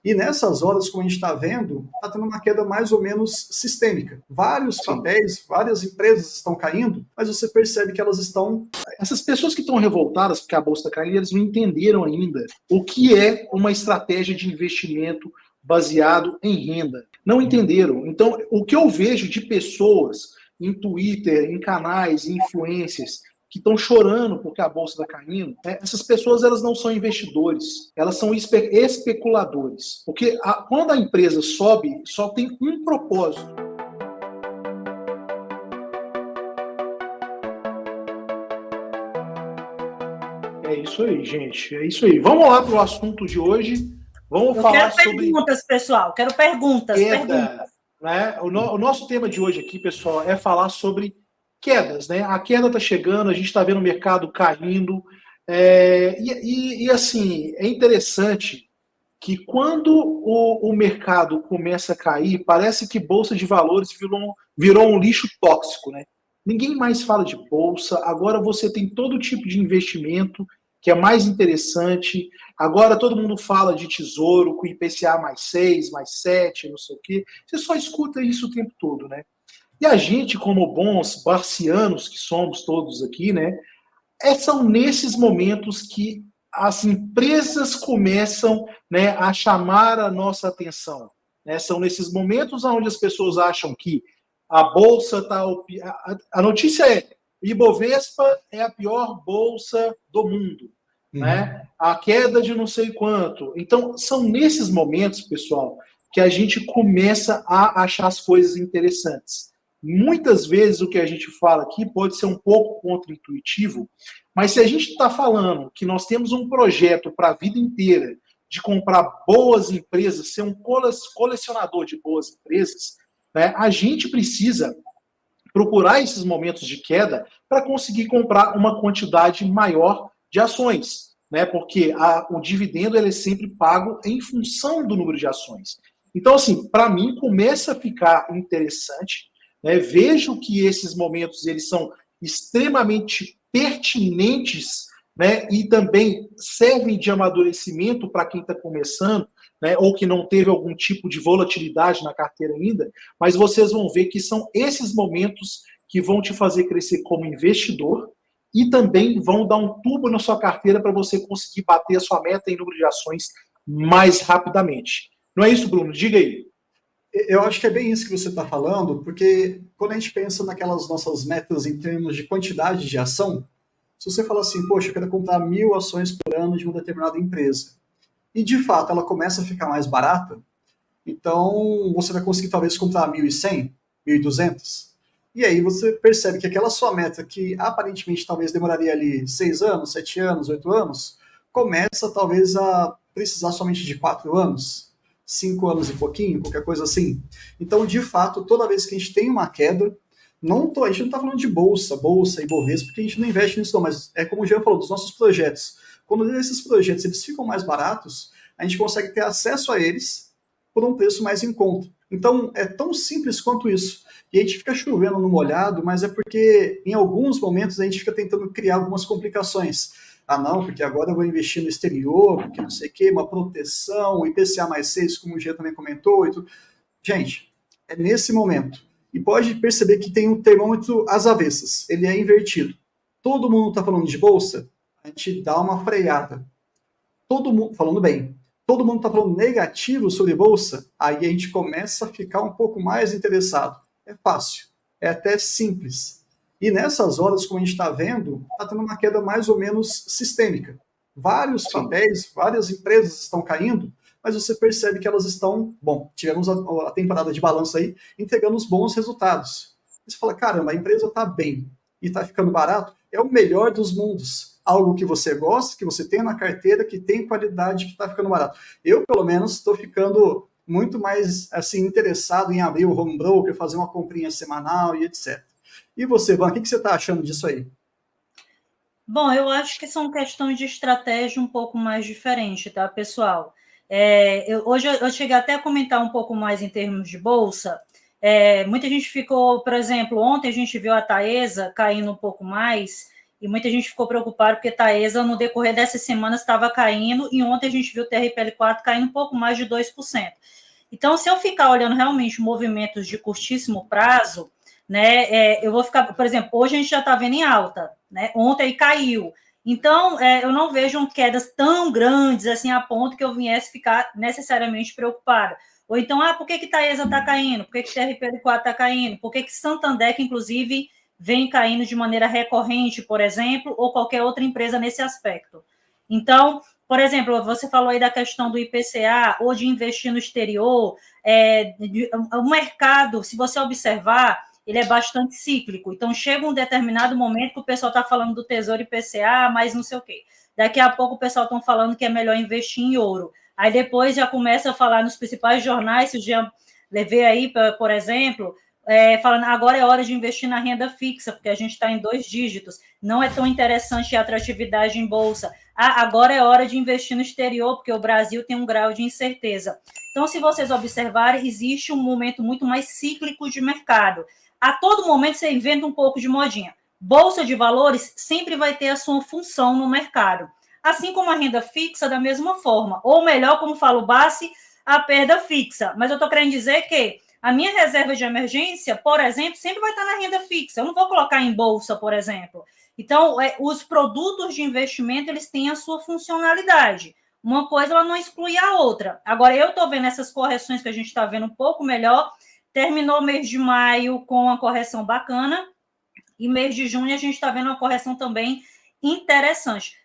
E nessas horas, como a gente está vendo, está tendo uma queda mais ou menos sistêmica. Vários papéis, várias empresas estão caindo, mas você percebe que elas estão... Essas pessoas que estão revoltadas porque a bolsa está caindo, eles não entenderam ainda o que é uma estratégia de investimento baseado em renda. Não entenderam. Então, o que eu vejo de pessoas em Twitter, em canais, em influencers, que estão chorando porque a bolsa está caindo, essas pessoas elas não são investidores, elas são especuladores. Porque quando a empresa sobe, só tem um propósito. É isso aí, gente. É isso aí. Vamos lá para o assunto de hoje. Vamos falar sobre... perguntas, pessoal. Quero perguntas. Né? O nosso tema de hoje aqui, pessoal, é falar sobre quedas, né? A queda está chegando, a gente está vendo o mercado caindo. Assim, é interessante que quando o mercado começa a cair, parece que bolsa de valores virou um lixo tóxico, né? Ninguém mais fala de bolsa, agora você tem todo tipo de investimento que é mais interessante. Agora todo mundo fala de tesouro com IPCA mais 6, mais 7, não sei o quê. Você só escuta isso o tempo todo, né? E a gente, como bons barcianos que somos todos aqui, né? São nesses momentos que as empresas começam, né, a chamar a nossa atenção. Né? São nesses momentos onde as pessoas acham que a bolsa está... A notícia é: Ibovespa é a pior bolsa do mundo. Né? A queda de não sei quanto. Então, são nesses momentos, pessoal, que a gente começa a achar as coisas interessantes. Muitas vezes o que a gente fala aqui pode ser um pouco contra-intuitivo, mas se a gente está falando que nós temos um projeto para a vida inteira de comprar boas empresas, ser um colecionador de boas empresas, né, a gente precisa procurar esses momentos de queda para conseguir comprar uma quantidade maior de ações, né? Porque o dividendo ele é sempre pago em função do número de ações. Então, assim, para mim começa a ficar interessante, né? Vejo que esses momentos eles são extremamente pertinentes, né? E também servem de amadurecimento para quem está começando, né? Ou que não teve algum tipo de volatilidade na carteira ainda, mas vocês vão ver que são esses momentos que vão te fazer crescer como investidor e também vão dar um tubo na sua carteira para você conseguir bater a sua meta em número de ações mais rapidamente. Não é isso, Bruno? Diga aí. Eu acho que é bem isso que você está falando, porque quando a gente pensa naquelas nossas metas em termos de quantidade de ação, se você fala assim, poxa, eu quero comprar 1.000 ações por ano de uma determinada empresa, e de fato ela começa a ficar mais barata, então você vai conseguir talvez comprar 1.100, 1.200, e aí você percebe que aquela sua meta, que aparentemente talvez demoraria ali 6 anos, 7 anos, 8 anos, começa talvez a precisar somente de 4 anos, 5 anos e pouquinho, qualquer coisa assim. Então, de fato, toda vez que a gente tem uma queda, a gente não está falando de bolsa e Bovespa, porque a gente não investe nisso não, mas é como o Jean falou, dos nossos projetos. Quando esses projetos eles ficam mais baratos, a gente consegue ter acesso a eles por um preço mais em conta. Então, é tão simples quanto isso. E a gente fica chovendo no molhado, mas é porque em alguns momentos a gente fica tentando criar algumas complicações. Ah, não, porque agora eu vou investir no exterior, porque não sei o quê, uma proteção, IPCA mais 6, como o Gia também comentou. E tudo. Gente, é nesse momento. E pode perceber que tem um termômetro às avessas, ele é invertido. Todo mundo está falando de bolsa, a gente dá uma freada. Todo mundo, falando bem, todo mundo está falando negativo sobre bolsa, aí a gente começa a ficar um pouco mais interessado. É fácil, é até simples. E nessas horas, como a gente está vendo, está tendo uma queda mais ou menos sistêmica. Vários papéis, várias empresas estão caindo, mas você percebe que elas estão, bom, tivemos a temporada de balanço aí, entregando os bons resultados. Você fala, caramba, a empresa está bem e está ficando barato, é o melhor dos mundos. Algo que você gosta, que você tem na carteira, que tem qualidade, que está ficando barato. Eu, pelo menos, estou ficando muito mais assim interessado em abrir o home broker, fazer uma comprinha semanal e etc. E você, Van, o que você está achando disso aí? Bom, eu acho que são questões de estratégia um pouco mais diferente, tá, pessoal? Hoje eu cheguei até a comentar um pouco mais em termos de bolsa. Muita gente ficou, por exemplo, ontem a gente viu a Taesa caindo um pouco mais, E muita gente ficou preocupada porque Taesa, no decorrer dessas semanas, estava caindo, e ontem a gente viu o TRPL4 caindo um pouco mais de 2%. Então, se eu ficar olhando realmente movimentos de curtíssimo prazo, né, eu vou ficar, por exemplo, hoje a gente já está vendo em alta, né? Ontem caiu. Então, eu não vejo quedas tão grandes assim a ponto que eu viesse ficar necessariamente preocupada. Ou então, por que Taesa está caindo? Por que TRPL4 está caindo? Por que Santander, que inclusive vem caindo de maneira recorrente, por exemplo, ou qualquer outra empresa nesse aspecto? Então, por exemplo, você falou aí da questão do IPCA ou de investir no exterior. O mercado, se você observar, ele é bastante cíclico. Então, chega um determinado momento que o pessoal está falando do Tesouro IPCA, mas não sei o quê. Daqui a pouco o pessoal está falando que é melhor investir em ouro. Aí depois já começa a falar nos principais jornais, se já levei aí, por exemplo, falando agora é hora de investir na renda fixa, porque a gente está em 2 dígitos, não é tão interessante a atratividade em bolsa. Agora é hora de investir no exterior, porque o Brasil tem um grau de incerteza. Então, se vocês observarem, existe um momento muito mais cíclico de mercado. A todo momento você inventa um pouco de modinha. Bolsa de valores sempre vai ter a sua função no mercado. Assim como a renda fixa, da mesma forma. Ou melhor, como fala o Bassi, a perda fixa. Mas eu estou querendo dizer que a minha reserva de emergência, por exemplo, sempre vai estar na renda fixa. Eu não vou colocar em bolsa, por exemplo. Então, os produtos de investimento, eles têm a sua funcionalidade. Uma coisa, ela não exclui a outra. Agora, eu estou vendo essas correções que a gente está vendo um pouco melhor. Terminou o mês de maio com uma correção bacana. E mês de junho, a gente está vendo uma correção também interessante.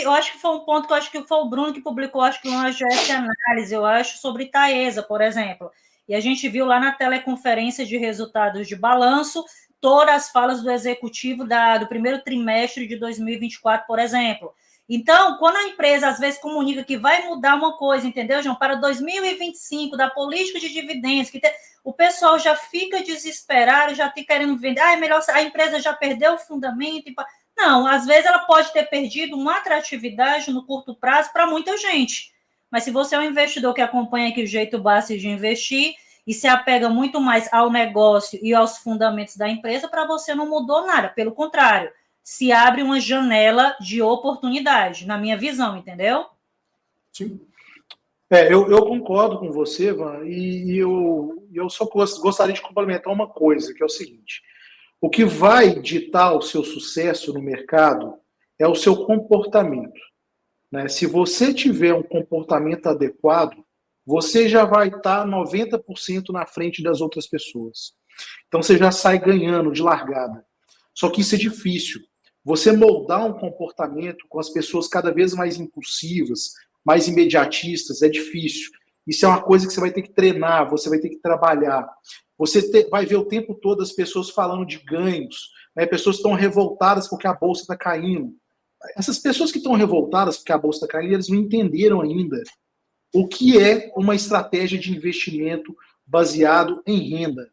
Eu acho que foi um ponto que eu acho que foi o Bruno que publicou, acho que uma GS Análise, eu acho, sobre Taesa, por exemplo. E a gente viu lá na teleconferência de resultados de balanço todas as falas do executivo do primeiro trimestre de 2024, por exemplo. Então, quando a empresa às vezes comunica que vai mudar uma coisa, entendeu, João? Para 2025, da política de dividendos, o pessoal já fica desesperado, já fica querendo vender. É melhor, a empresa já perdeu o fundamento. Não, às vezes ela pode ter perdido uma atratividade no curto prazo para muita gente. Mas se você é um investidor que acompanha aqui o jeito básico de investir e se apega muito mais ao negócio e aos fundamentos da empresa, para você não mudou nada. Pelo contrário, se abre uma janela de oportunidade, na minha visão, entendeu? Sim. Eu concordo com você, Van, e eu só gostaria de complementar uma coisa, que é o seguinte: o que vai ditar o seu sucesso no mercado é o seu comportamento. Né? Se você tiver um comportamento adequado, você já vai estar 90% na frente das outras pessoas. Então você já sai ganhando de largada. Só que isso é difícil. Você moldar um comportamento com as pessoas cada vez mais impulsivas, mais imediatistas, é difícil. Isso é uma coisa que você vai ter que treinar, você vai ter que trabalhar. Você vai ver o tempo todo as pessoas falando de ganhos, né? Pessoas que estão revoltadas porque a bolsa está caindo. Essas pessoas que estão revoltadas porque a bolsa está caindo, eles não entenderam ainda o que é uma estratégia de investimento baseado em renda.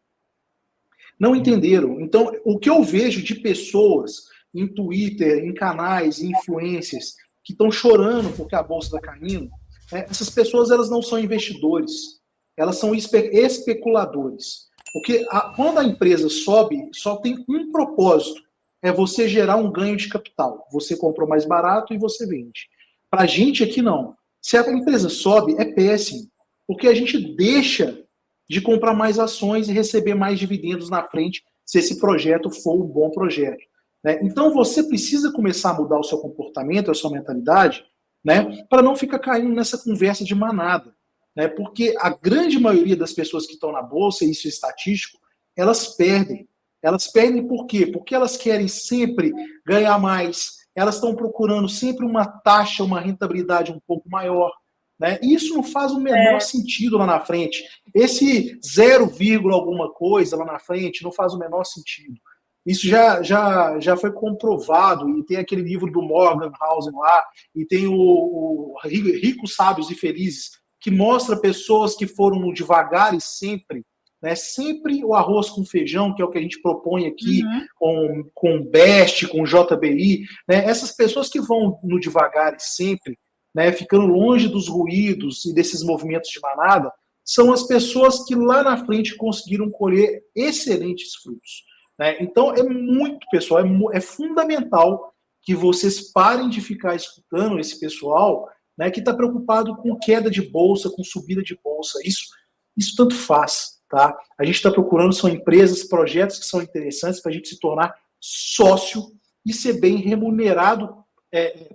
Não entenderam. Então, o que eu vejo de pessoas em Twitter, em canais, em influencers, que estão chorando porque a bolsa está caindo, essas pessoas elas não são investidores, elas são especuladores. Porque quando a empresa sobe, só tem um propósito, é você gerar um ganho de capital. Você comprou mais barato e você vende. Para a gente aqui não. Se a empresa sobe, é péssimo, porque a gente deixa de comprar mais ações e receber mais dividendos na frente, se esse projeto for um bom projeto. Né? Então você precisa começar a mudar o seu comportamento, a sua mentalidade, né, para não ficar caindo nessa conversa de manada. Né? Porque a grande maioria das pessoas que estão na bolsa, e isso é estatístico, elas perdem. Elas perdem por quê? Porque elas querem sempre ganhar mais, elas estão procurando sempre uma taxa, uma rentabilidade um pouco maior. Né? E isso não faz o menor sentido lá na frente. Esse 0, alguma coisa lá na frente não faz o menor sentido. Isso já foi comprovado, e tem aquele livro do Morgan Housel lá, e tem o Ricos, Sábios e Felizes, que mostra pessoas que foram no devagar e sempre, né? Sempre o arroz com feijão, que é o que a gente propõe aqui, com o BEST, com o JBI, né? Essas pessoas que vão no devagar e sempre, né, ficando longe dos ruídos e desses movimentos de manada, são as pessoas que lá na frente conseguiram colher excelentes frutos. né? Então, é muito, pessoal, é fundamental que vocês parem de ficar escutando esse pessoal, né, que está preocupado com queda de bolsa, com subida de bolsa. Isso tanto faz, tá? A gente está procurando, são empresas, projetos que são interessantes para a gente se tornar sócio e ser bem remunerado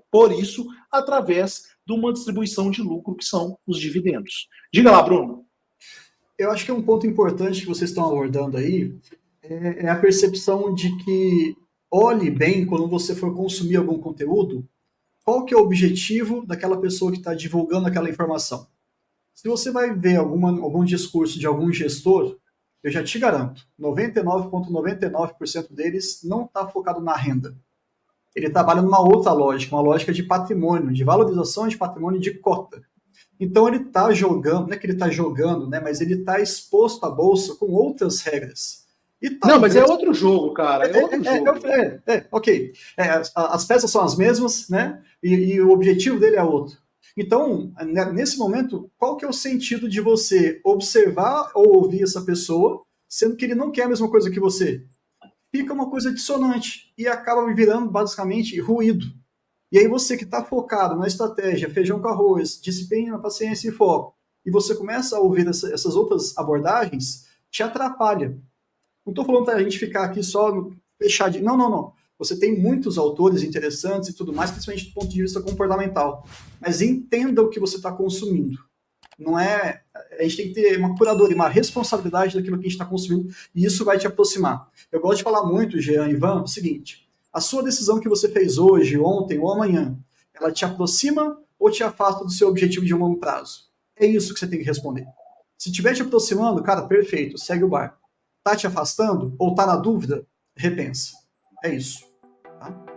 por isso, através de uma distribuição de lucro, que são os dividendos. Diga lá, Bruno. Eu acho que é um ponto importante que vocês estão abordando aí, é a percepção de que olhe bem quando você for consumir algum conteúdo, qual que é o objetivo daquela pessoa que está divulgando aquela informação. Se você vai ver algum discurso de algum gestor, eu já te garanto, 99,99% deles não está focado na renda. Ele trabalha numa outra lógica, uma lógica de patrimônio, de valorização de patrimônio de cota. Então ele está jogando, não é que ele está jogando, né, mas ele está exposto à bolsa com outras regras. Não, mas é outro jogo, cara. É outro jogo. Ok. As peças são as mesmas, né? E o objetivo dele é outro. Então, nesse momento, qual que é o sentido de você observar ou ouvir essa pessoa, sendo que ele não quer a mesma coisa que você? Fica uma coisa dissonante e acaba virando basicamente ruído. E aí você que está focado na estratégia, feijão com arroz, disciplina, paciência e foco, e você começa a ouvir essas outras abordagens, te atrapalha. Não estou falando para a gente ficar aqui só fechadinho. Não. Você tem muitos autores interessantes e tudo mais, principalmente do ponto de vista comportamental. Mas entenda o que você está consumindo. Não é... A gente tem que ter uma curadoria, uma responsabilidade daquilo que a gente está consumindo, e isso vai te aproximar. Eu gosto de falar muito, Jean, Ivan, o seguinte: a sua decisão que você fez hoje, ontem ou amanhã, ela te aproxima ou te afasta do seu objetivo de longo prazo? É isso que você tem que responder. Se estiver te aproximando, cara, perfeito, segue o barco. Tá te afastando ou tá na dúvida? Repensa. É isso. Tá?